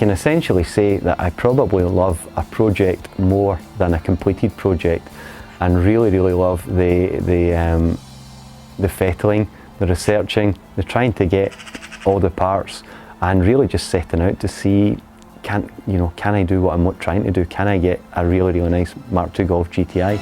can essentially say that I probably love a project more than a completed project, and really love the fettling, the researching, the trying to get all the parts, and really just setting out to see, can I do what I'm trying to do? Can I get a really nice Mark II Golf GTI?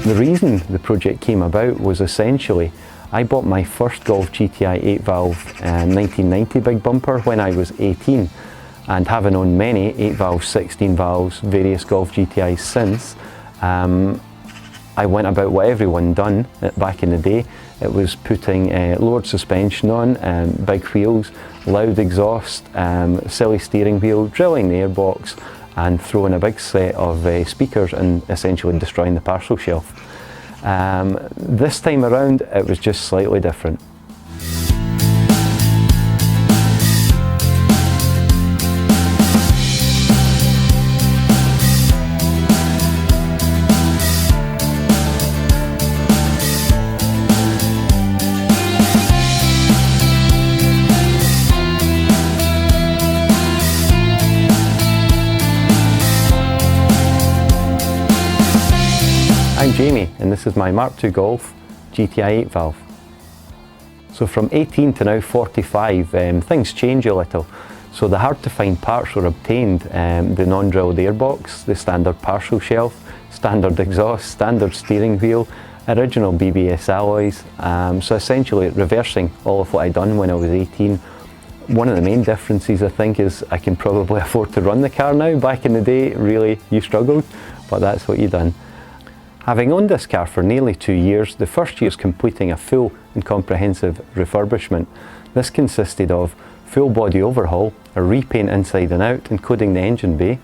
The reason the project came about was essentially I bought my first Golf GTI 8-valve 1990 big bumper when I was 18, and having owned many 8-valve, 16 valves, various Golf GTIs since, I went about what everyone done back in the day. It was putting lowered suspension on, big wheels, loud exhaust, silly steering wheel, drilling the airbox, and throwing a big set of speakers and essentially destroying the parcel shelf. This time around it was just slightly different. I'm Jamie, and this is my Mark II Golf GTI 8-valve. So from 18 to now 45, things change a little. So the hard to find parts were obtained, the non-drilled airbox, the standard parcel shelf, standard exhaust, standard steering wheel, original BBS alloys, so essentially reversing all of what I'd done when I was 18. One of the main differences I think is I can probably afford to run the car now. Back in the day, really, you struggled, but that's what you done. Having owned this car for nearly 2 years, the first year's completing a full and comprehensive refurbishment. This consisted of full body overhaul, a repaint inside and out, including the engine bay,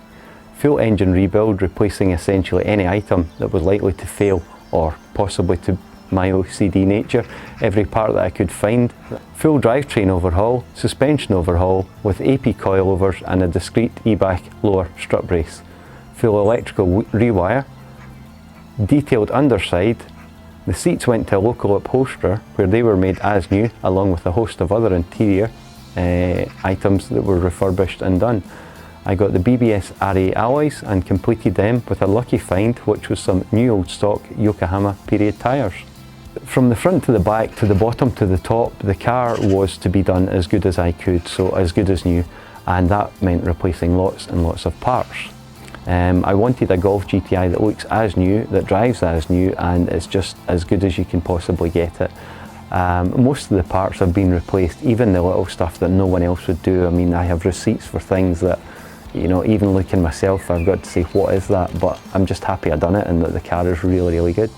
full engine rebuild, replacing essentially any item that was likely to fail or possibly to my OCD nature, every part that I could find, full drivetrain overhaul, suspension overhaul with AP coilovers and a discrete E-back lower strut brace, full electrical rewire, detailed underside. The seats went to a local upholsterer where they were made as new, along with a host of other interior items that were refurbished and done. I got the BBS RA alloys and completed them with a lucky find, which was some new old stock Yokohama period tyres. From the front to the back to the bottom to the top, the car was to be done as good as I could, so as good as new, and that meant replacing lots and lots of parts. I wanted a Golf GTI that looks as new, that drives as new, and is just as good as you can possibly get it. Most of the parts have been replaced, even the little stuff that no one else would do. I mean, I have receipts for things that, even looking myself, I've got to say, what is that? But I'm just happy I've done it and that the car is really good.